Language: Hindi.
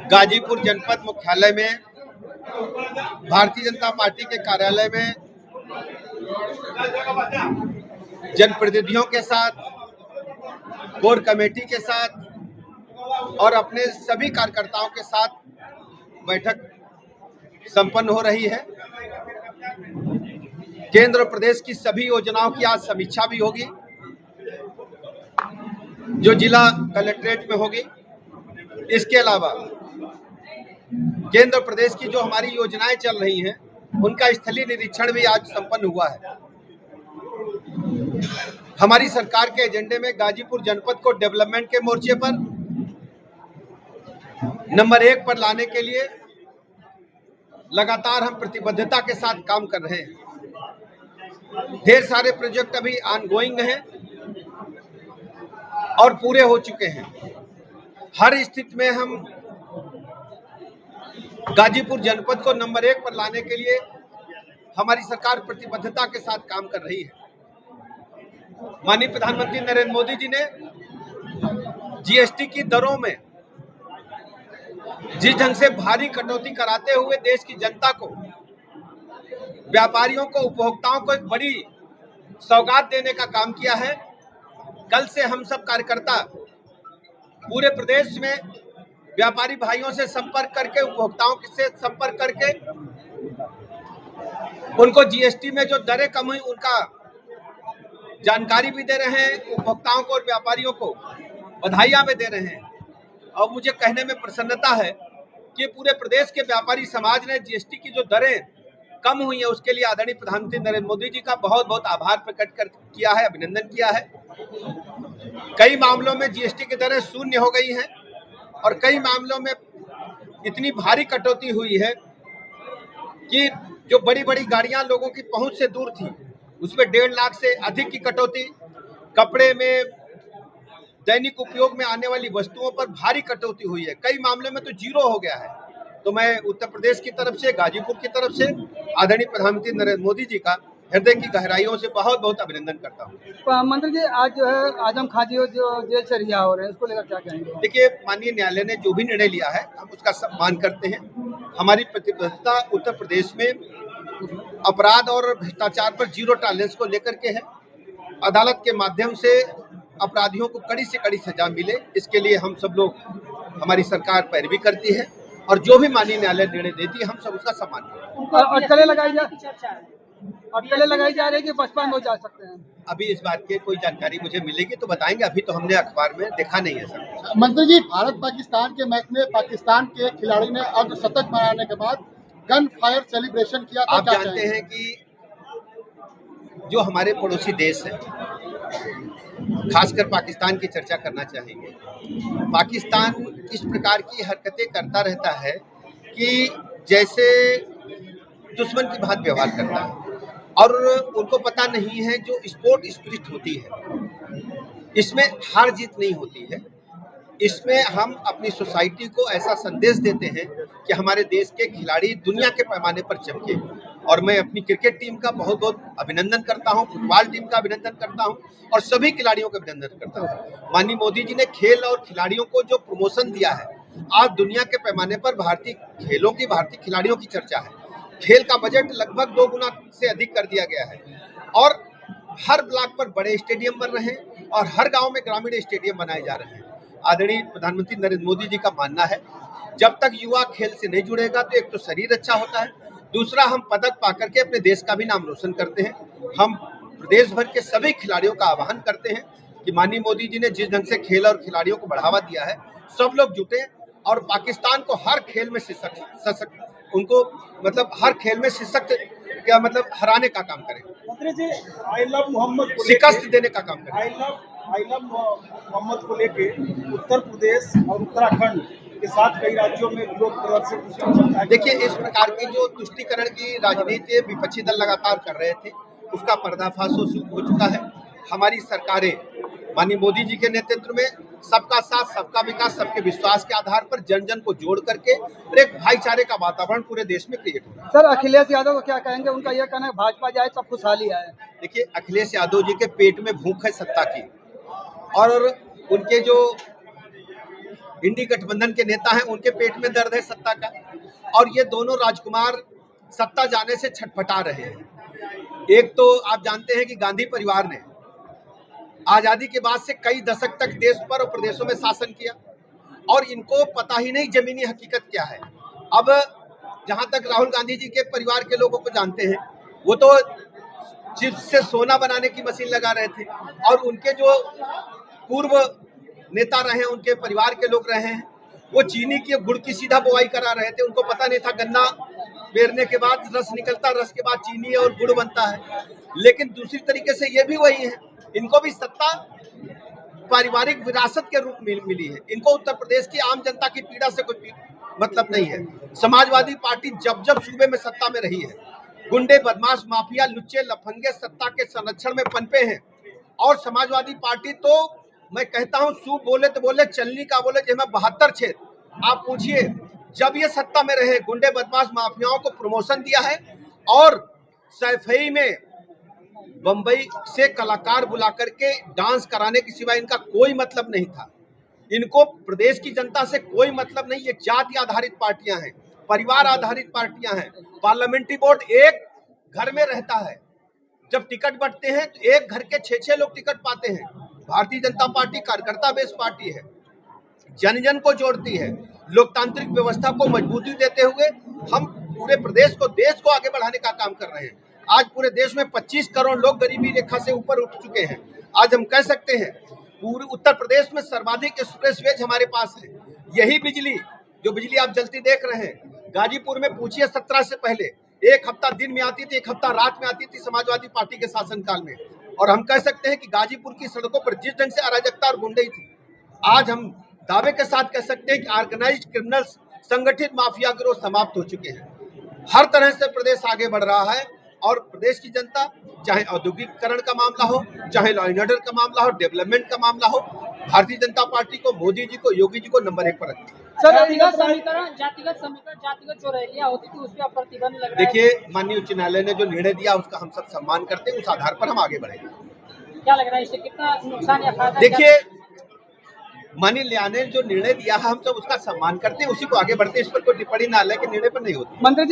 गाजीपुर जनपद मुख्यालय में भारतीय जनता पार्टी के कार्यालय में जनप्रतिनिधियों के साथ, कोर कमेटी के साथ और अपने सभी कार्यकर्ताओं के साथ बैठक संपन्न हो रही है। केंद्र और प्रदेश की सभी योजनाओं की आज समीक्षा भी होगी, जो जिला कलेक्ट्रेट में होगी। इसके अलावा केंद्र और प्रदेश की जो हमारी योजनाएं चल रही हैं, उनका स्थलीय निरीक्षण भी आज संपन्न हुआ है। हमारी सरकार के एजेंडे में गाजीपुर जनपद को डेवलपमेंट के मोर्चे पर नंबर 1 पर लाने के लिए लगातार हम प्रतिबद्धता के साथ काम कर रहे हैं। ढेर सारे प्रोजेक्ट अभी ऑनगोइंग हैं और पूरे हो चुके हैं। हर स्थिति में हम गाजीपुर जनपद को नंबर 1 पर लाने के लिए हमारी सरकार प्रतिबद्धता के साथ काम कर रही है। माननीय प्रधानमंत्री नरेंद्र मोदी जी ने जीएसटी की दरों में जिस ढंग से भारी कटौती कराते हुए देश की जनता को, व्यापारियों को, उपभोक्ताओं को एक बड़ी सौगात देने का काम किया है। कल से हम सब कार्यकर्ता पूरे प्रदेश में व्यापारी भाइयों से संपर्क करके, उपभोक्ताओं से संपर्क करके उनको जीएसटी में जो दरें कम हुई उनका जानकारी भी दे रहे हैं। उपभोक्ताओं को और व्यापारियों को बधाइयां भी दे रहे हैं। और मुझे कहने में प्रसन्नता है कि पूरे प्रदेश के व्यापारी समाज ने जीएसटी की जो दरें कम हुई है, उसके लिए आदरणीय प्रधानमंत्री नरेंद्र मोदी जी का बहुत बहुत आभार प्रकट किया है, अभिनंदन किया है। कई मामलों में जीएसटी की दरें शून्य हो गई हैं और कई मामलों में इतनी भारी कटौती हुई है कि जो बड़ी बड़ी गाड़ियां लोगों की पहुंच से दूर थी, उसमें 1.5 लाख से अधिक की कटौती, कपड़े में, दैनिक उपयोग में आने वाली वस्तुओं पर भारी कटौती हुई है। कई मामलों में तो जीरो हो गया है। तो मैं उत्तर प्रदेश की तरफ से, गाजीपुर की तरफ से आदरणीय प्रधानमंत्री नरेंद्र मोदी जी का हृदय की गहराइयों से बहुत बहुत अभिनंदन करता हूँ। मंत्री जी, आज जो है आजम खाजी जो जेल से रिहा हो रहे हैं, उसको लेकर क्या कहेंगे? देखिए, माननीय न्यायालय ने जो भी निर्णय लिया है, हम उसका सम्मान करते हैं। हमारी प्रतिबद्धता उत्तर प्रदेश में अपराध और भ्रष्टाचार पर जीरो टॉलरेंस को लेकर के है। अदालत के माध्यम से अपराधियों को कड़ी से कड़ी सजा मिले, इसके लिए हम सब लोग, हमारी सरकार पैरवी करती है और जो भी माननीय न्यायालय निर्णय देती है, हम सब उसका सम्मान करते हैं। अटकलें लगाई जा रही है कि बचपन में जा सकते हैं? अभी इस बात की कोई जानकारी मुझे मिलेगी तो बताएंगे। अभी तो हमने अखबार में देखा नहीं है सर। मंत्री जी, भारत पाकिस्तान के मैच में पाकिस्तान के खिलाड़ी ने अर्धशतक बनाने के बाद गन फायर सेलिब्रेशन किया। आप जानते हैं कि जो हमारे पड़ोसी देश हैं, खासकर पाकिस्तान की चर्चा करना चाहेंगे। पाकिस्तान इस प्रकार की हरकतें करता रहता है कि जैसे दुश्मन की बात व्यवहार करता है और उनको पता नहीं है जो स्पोर्ट स्पिरिट होती है, इसमें हार जीत नहीं होती है। इसमें हम अपनी सोसाइटी को ऐसा संदेश देते हैं कि हमारे देश के खिलाड़ी दुनिया के पैमाने पर चमके। और मैं अपनी क्रिकेट टीम का बहुत बहुत अभिनंदन करता हूं, फुटबॉल टीम का अभिनंदन करता हूं और सभी खिलाड़ियों का अभिनंदन करता हूं। माननीय मोदी जी ने खेल और खिलाड़ियों को जो प्रमोशन दिया है, आज दुनिया के पैमाने पर भारतीय खेलों की, भारतीय खिलाड़ियों की चर्चा है। खेल का बजट लगभग 2 गुना से अधिक कर दिया गया है और हर ब्लॉक पर बड़े स्टेडियम बन रहे हैं और हर गांव में ग्रामीण स्टेडियम बनाए जा रहे हैं। आदरणीय प्रधानमंत्री नरेंद्र मोदी जी का मानना है, जब तक युवा खेल से नहीं जुड़ेगा तो एक तो शरीर अच्छा होता है, दूसरा हम पदक पाकर के अपने देश का भी नाम रोशन करते हैं। हम प्रदेश भर के सभी खिलाड़ियों का आह्वान करते हैं कि माननीय मोदी जी ने जिस ढंग से खेल और खिलाड़ियों को बढ़ावा दिया है, सब लोग जुटे और पाकिस्तान को हर खेल में हर खेल में हराने का काम करें। मंत्री जी, आई लव मोहम्मद शिकस्त देने का काम करें। आई लव मोहम्मद को लेके उत्तर प्रदेश और उत्तराखंड के साथ कई राज्यों में विरोध प्रदर्शन। देखिए, इस प्रकार की जो तुष्टीकरण की राजनीति विपक्षी दल लगातार कर रहे थे, उसका पर्दाफाश हो चुका है। हमारी सरकारें माननीय मोदी जी के नेतृत्व में सबका साथ, सबका विकास, सबके विश्वास के आधार पर जन जन को जोड़ करके एक भाईचारे का वातावरण पूरे देश में क्रिएट हो रहा है। सर, अखिलेश यादव को क्या कहेंगे? उनका यह कहना है भाजपा जाए सब खुशहाली आए। देखिए, अखिलेश यादव जी के पेट में भूख है सत्ता की और उनके जो इंडी गठबंधन के नेता हैं, उनके पेट में दर्द है सत्ता का, और ये दोनों राजकुमार सत्ता जाने से छटपटा रहे हैं। एक तो आप जानते हैं कि गांधी परिवार ने आजादी के बाद से कई दशक तक देश पर और प्रदेशों में शासन किया, और इनको पता ही नहीं जमीनी हकीकत क्या है। अब जहां तक राहुल गांधी जी के परिवार के लोगों को जानते हैं, वो तो चिप्स से सोना बनाने की मशीन लगा रहे थे, और उनके जो पूर्व नेता रहे हैं, उनके परिवार के लोग रहे हैं, वो चीनी की गुड़ की सीधा बुआई करा रहे थे। उनको पता नहीं था गन्ना पेरने के बाद रस निकलता, रस के बाद चीनी और गुड़ बनता है। लेकिन दूसरी तरीके से ये भी वही है, इनको भी सत्ता पारिवारिक विरासत के रूप में मिली है। इनको उत्तर प्रदेश की आम जनता की पीड़ा से कोई मतलब नहीं है। समाजवादी पार्टी जब जब सूबे में सत्ता में रही है, गुंडे, बदमाश, माफिया, लुच्चे, लफंगे सत्ता के संरक्षण में पनपे हैं। और समाजवादी पार्टी तो मैं कहता हूं, सूब बोले तो बोले, चलनी का बोले, जिसमें 72 क्षेत्र। आप पूछिए, जब ये सत्ता में रहे, गुंडे, बदमाश, माफियाओं को प्रमोशन दिया है, और सैफई में बंबई से कलाकार बुला करके डांस कराने के सिवाय इनका कोई मतलब नहीं था। इनको प्रदेश की जनता से कोई मतलब नहीं। ये जाति आधारित पार्टियां हैं, परिवार आधारित पार्टियां हैं। पार्लियामेंट्री बोर्ड एक घर में रहता है, जब टिकट बंटते हैं तो एक घर के 6-6 लोग टिकट पाते हैं। भारतीय जनता पार्टी कार्यकर्ता बेस्ड पार्टी है, जन जन को जोड़ती है, लोकतांत्रिक व्यवस्था को मजबूती देते हुए हम पूरे प्रदेश को, देश को आगे बढ़ाने का काम कर रहे हैं। आज पूरे देश में 25 करोड़ लोग गरीबी रेखा से ऊपर उठ चुके हैं। आज हम कह सकते हैं पूरे उत्तर प्रदेश में सर्वाधिक एक्सप्रेसवेज हमारे पास है। यही बिजली, जो बिजली आप जलती देख रहे हैं, गाजीपुर में पूछिए 17 से पहले एक हफ्ता दिन में आती थी, एक हफ्ता रात में आती थी समाजवादी पार्टी के शासनकाल में। और हम कह सकते हैं कि गाजीपुर की सड़कों पर जिस ढंग से अराजकता और गुंडई थी, आज हम दावे के साथ कह सकते हैं कि ऑर्गेनाइज्ड क्रिमिनल्स, संगठित माफिया गिरोह समाप्त हो चुके हैं। हर तरह से प्रदेश आगे बढ़ रहा है, और प्रदेश की जनता, चाहे औद्योगिकरण का मामला हो, चाहे लॉ एंड ऑर्डर का मामला हो, डेवलपमेंट का मामला हो, भारतीय जनता पार्टी को, मोदी जी को, योगी जी को नंबर 1 पर रखती है। जातिगत जो रैलियां होती थी उस पर प्रतिबंध लग रहा है। देखिए, माननीय उच्च न्यायालय ने जो निर्णय दिया उसका हम सब सम्मान करते हैं, उस आधार पर हम आगे बढ़ेंगे। क्या लग रहा है इससे कितना नुकसान या फायदा? देखिए, माननीय न्यायालय ने जो निर्णय दिया है हम सब उसका सम्मान करते हैं, उसी को आगे बढ़ते हैं। इस पर कोई टिप्पणी न्यायालय के निर्णय पर नहीं होती। मंत्री जी